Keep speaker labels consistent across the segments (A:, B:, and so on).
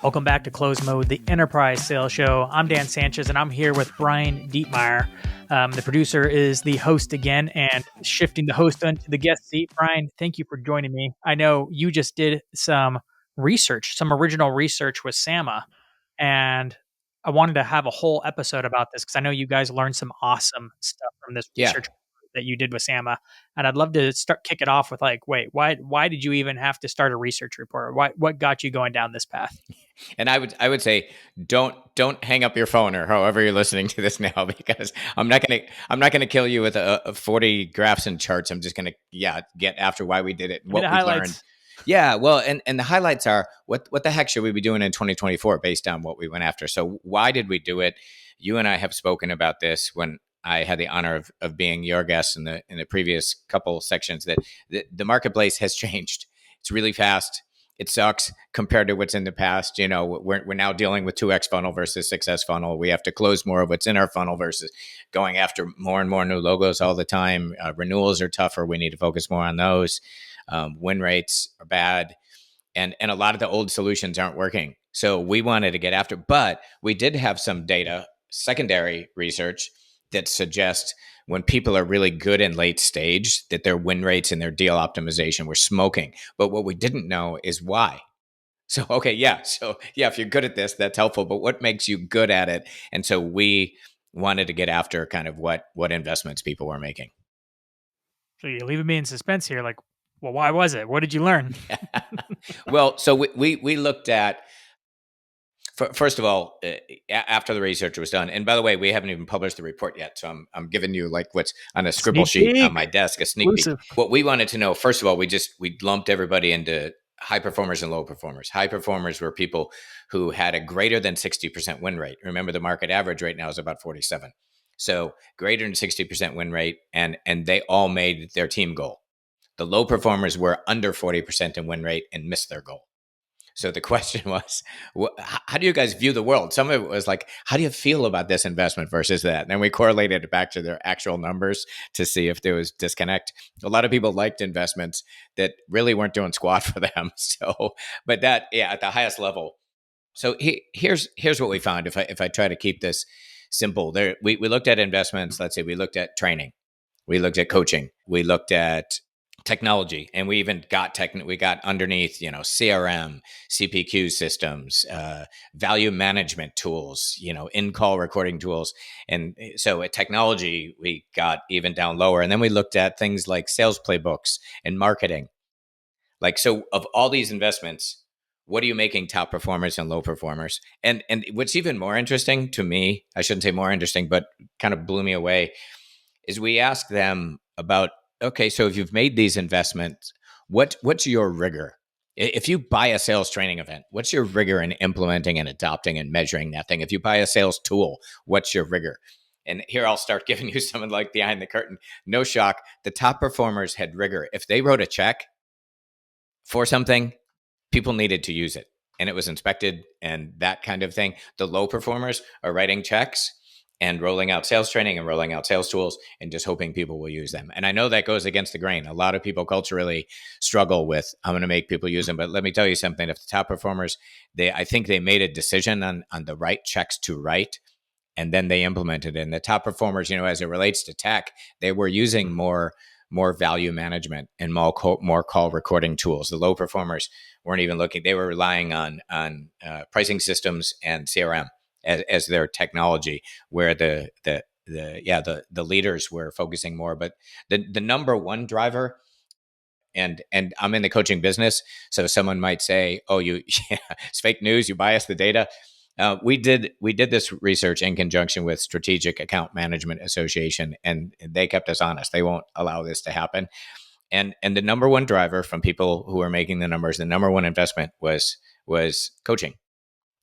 A: Welcome back to Close Mode, the enterprise sales show. I'm Dan Sanchez, and I'm here with Brian Dietmeyer. The producer is the host again, and shifting the host onto the guest seat. Brian, thank you for joining me. I know you just did some research, some original research with SAMA, and I wanted to have a whole episode about this because I know you guys learned some awesome stuff from this
B: Yeah.
A: research that you did with SAMA. And I'd love to kick it off with like, wait, why did you even have to start a research report? What got you going down this path?
B: And I would say don't hang up your phone or however you're listening to this now, because I'm not gonna kill you with a 40 graphs and charts. I'm just gonna get after why we did it and
A: Give me
B: what
A: the
B: we
A: highlights.
B: learned. Yeah, well, and the highlights are what the heck should we be doing in 2024 based on what we went after. So why did we do it? You and I have spoken about this when I had the honor of being your guest in the previous couple sections, that the marketplace has changed. It's really fast. It sucks compared to what's in the past. You know, we're now dealing with 2x funnel versus 6S funnel. We have to close more of what's in our funnel versus going after more and more new logos all the time. Renewals are tougher. We need to focus more on those. Win rates are bad. And a lot of the old solutions aren't working. So we wanted to get after, but we did have some data, secondary research, that suggests when people are really good in late stage, that their win rates and their deal optimization were smoking. But what we didn't know is why. So, okay, yeah. So, yeah, if you're good at this, that's helpful. But what makes you good at it? And so we wanted to get after kind of what investments people were making.
A: So you're leaving me in suspense here. Like, well, why was it? What did you learn?
B: Well, so we looked at, first of all, after the research was done, and by the way, we haven't even published the report yet, so I'm giving you like what's on a scribble sheet on my desk, a sneak
A: Exclusive.
B: peek. What we wanted to know, first of all, we lumped everybody into high performers and low performers. High performers were people who had a greater than 60% win rate. Remember, the market average right now is about 47. So greater than 60% win rate, and they all made their team goal. The low performers were under 40% in win rate and missed their goal. So the question was, how do you guys view the world? Some of it was like, how do you feel about this investment versus that? And then we correlated it back to their actual numbers to see if there was disconnect. A lot of people liked investments that really weren't doing squat for them. So, but that, yeah, at the highest level. So here's what we found. If I try to keep this simple, there we looked at investments. Let's say we looked at training, we looked at coaching, we looked at technology, and we even got we got underneath, CRM, CPQ systems, value management tools, in-call recording tools. And so at technology, we got even down lower. And then we looked at things like sales playbooks and marketing. Like, so of all these investments, what are you making top performers and low performers? And what's even more interesting to me, I shouldn't say more interesting, but kind of blew me away, is we asked them about, okay, so if you've made these investments, what's your rigor? If you buy a sales training event, what's your rigor in implementing and adopting and measuring that thing? If you buy a sales tool, what's your rigor? And here I'll start giving you some like behind the curtain. No shock. The top performers had rigor. If they wrote a check for something, people needed to use it, and it was inspected and that kind of thing. The low performers are writing checks and rolling out sales training and rolling out sales tools and just hoping people will use them. And I know that goes against the grain. A lot of people culturally struggle with, I'm going to make people use them. But let me tell you something. If the top performers, I think they made a decision on the right checks to write, and then they implemented it. And the top performers, as it relates to tech, they were using more value management and more call recording tools. The low performers weren't even looking. They were relying on pricing systems and CRM as their technology, where the leaders were focusing more. But the number one driver, and I'm in the coaching business, so someone might say, "Oh, it's fake news. You bias the data." We did this research in conjunction with Strategic Account Management Association, and they kept us honest. They won't allow this to happen. And the number one driver from people who are making the numbers, the number one investment was coaching.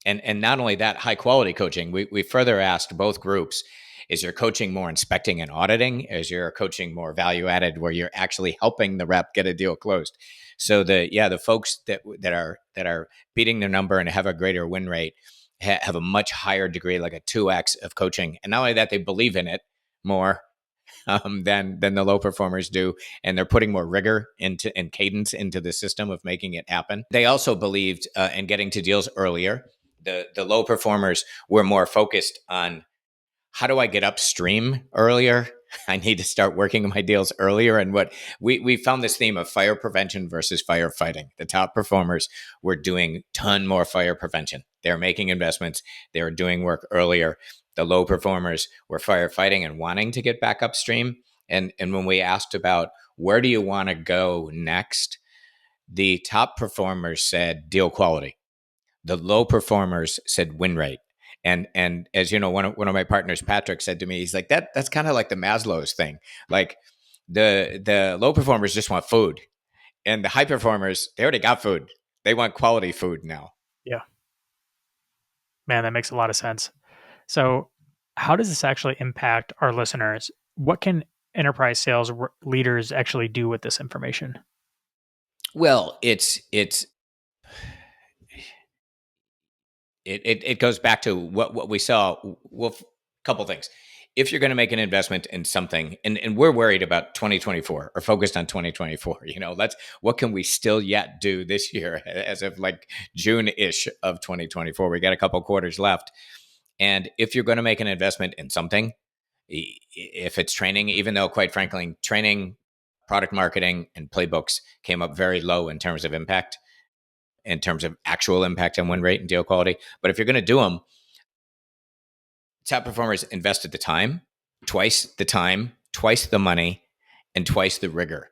B: And not only that, high quality coaching. We further asked both groups, is your coaching more inspecting and auditing? Is your coaching more value added, where you're actually helping the rep get a deal closed? So the folks that are beating their number and have a greater win rate have a much higher degree, like a 2x of coaching. And not only that, they believe in it more. than the low performers do, and they're putting more rigor into and cadence into the system of making it happen. They also believed in getting to deals earlier. The low performers were more focused on, how do I get upstream earlier? I need to start working my deals earlier. And what we found this theme of fire prevention versus firefighting. The top performers were doing ton more fire prevention. They're making investments. They were doing work earlier. The low performers were firefighting and wanting to get back upstream. And when we asked about where do you want to go next, the top performers said deal quality. The low performers said win rate. And as you know, one of my partners, Patrick, said to me, he's like, that's kind of like the Maslow's thing. Like the low performers just want food, and the high performers, they already got food. They want quality food now.
A: Yeah. Man, that makes a lot of sense. So, how does this actually impact our listeners? What can enterprise sales leaders actually do with this information?
B: Well, it goes back to what we saw. Well, a couple things. If you're going to make an investment in something, and we're worried about 2024 or focused on 2024, what can we still yet do this year as of like June-ish of 2024? We got a couple quarters left. And if you're going to make an investment in something, if it's training, even though quite frankly, training, product marketing, and playbooks came up very low in terms of impact, in terms of actual impact on win rate and deal quality. But if you're going to do them, top performers invested twice the time, twice the money, and twice the rigor.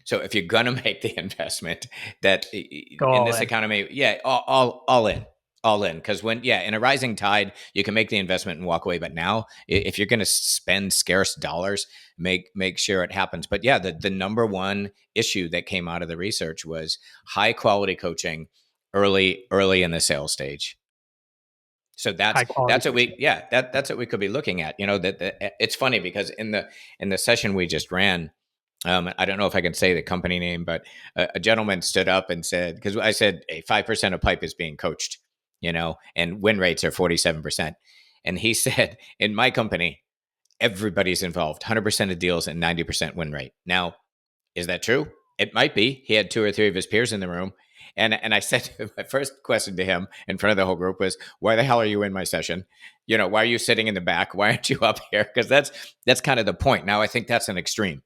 B: So if you're going to make the investment that in this economy, all in. Because in a rising tide, you can make the investment and walk away. But now, if you're going to spend scarce dollars, make sure it happens. But the number one issue that came out of the research was high quality coaching early in the sales stage. So that's what that's what we could be looking at. It's funny because in the session we just ran, I don't know if I can say the company name, but a gentleman stood up and said, because I said, hey, 5% of pipe is being coached, and win rates are 47%. And he said, in my company, everybody's involved, 100% of deals and 90% win rate. Now, is that true? It might be. He had 2 or 3 of his peers in the room. And I said, my first question to him in front of the whole group was, why the hell are you in my session? Why are you sitting in the back? Why aren't you up here? Because that's kind of the point. Now, I think that's an extreme.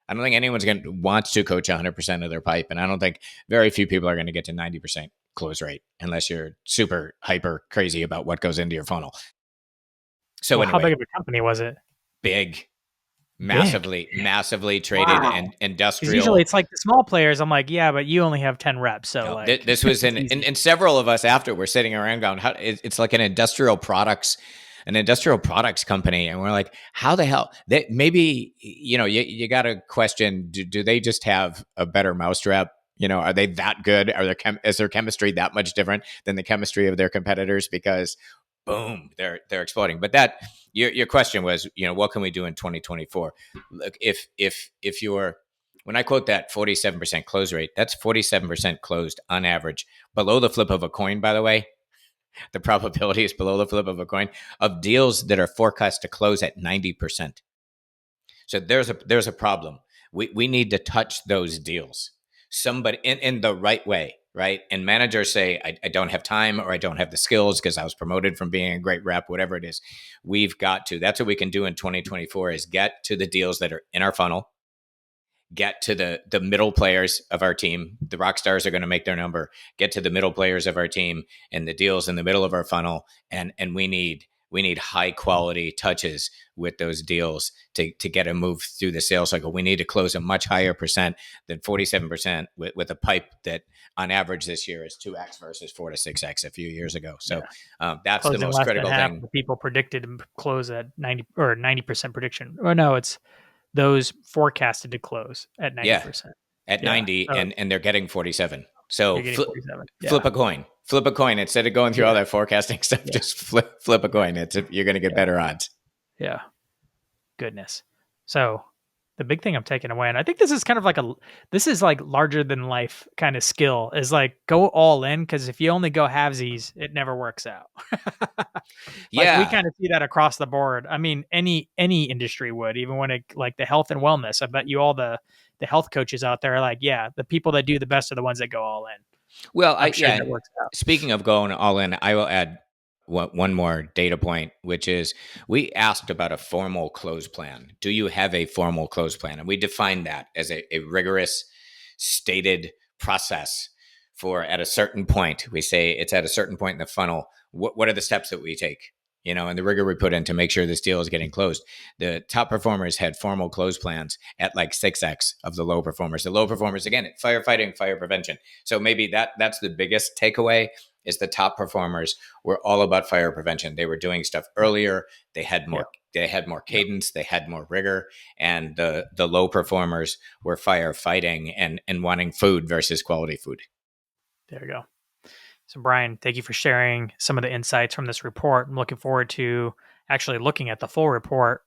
B: I don't think anyone's going to want to coach 100% of their pipe. And I don't think very few people are going to get to 90% close rate unless you're super hyper crazy about what goes into your funnel. So anyway,
A: how big of a company was it?
B: Big. Massively traded and industrial.
A: Usually it's like the small players. I'm like, yeah, but you only have 10 reps. So
B: this was and several of us after we're sitting around going, it's like an industrial products company. And we're like, how the hell maybe, you got to question, do they just have a better mousetrap? Are they that good? Is their chemistry that much different than the chemistry of their competitors? Because boom, they're exploding. But that your question was, what can we do in 2024? Look, if you're, when I quote that 47% close rate, that's 47% closed on average, below the flip of a coin. By the way, the probability is below the flip of a coin of deals that are forecast to close at 90%. So there's a problem. We need to touch those deals, somebody in the right way. Right. And managers say, I don't have time, or I don't have the skills because I was promoted from being a great rep, whatever it is. We've got to. That's what we can do in 2024 is get to the deals that are in our funnel, get to the middle players of our team. The rock stars are going to make their number. Get to the middle players of our team and the deals in the middle of our funnel. And we need high quality touches with those deals to get a move through the sales cycle. We need to close a much higher percent than 47% with a pipe that on average this year is 2x versus 4 to 6x a few years ago. So that's
A: closing
B: the most critical thing.
A: People predicted to close at 90% prediction. Or no, it's those forecasted to close at 90%.
B: At 90, and they're getting 47. So
A: flip
B: a coin. Flip a coin instead of going through all that forecasting stuff. Just flip a coin. You're going to get better odds.
A: Yeah. Goodness. So the big thing I'm taking away, and I think this is kind of like this is like larger than life kind of skill, is like go all in, because if you only go halvesies, it never works out. Like we
B: Yeah.
A: kind of see that across the board. I mean, any industry would, even when it like the health and wellness. I bet you all the health coaches out there are like, yeah, the people that do the best are the ones that go all in.
B: Well,
A: I'm sure that
B: yeah.
A: works out.
B: Speaking of going all in, I will add one more data point, which is we asked about a formal close plan. Do you have a formal close plan? And we define that as a rigorous, stated process for at a certain point. We say it's at a certain point in the funnel. What are the steps that we take? And the rigor we put in to make sure this deal is getting closed. The top performers had formal close plans at like 6x of the low performers. The low performers, again, firefighting, fire prevention. So maybe that's the biggest takeaway, is the top performers were all about fire prevention. They were doing stuff earlier. They had more.
A: Yeah.
B: They had more cadence. They had more rigor. And the low performers were firefighting and wanting food versus quality food.
A: There you go. So, Brian, thank you for sharing some of the insights from this report. I'm looking forward to actually looking at the full report.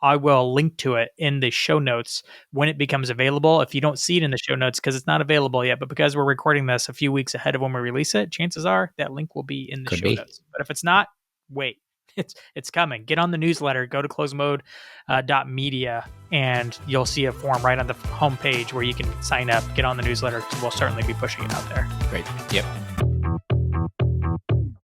A: I will link to it in the show notes when it becomes available. If you don't see it in the show notes because it's not available yet, but because we're recording this a few weeks ahead of when we release it, chances are that link will be in the
B: Could
A: show
B: be.
A: notes. But if it's not, wait. It's coming. Get on the newsletter. Go to CloseMode.media, and you'll see a form right on the homepage where you can sign up, get on the newsletter, because we'll certainly be pushing it out there.
B: Great. Yep.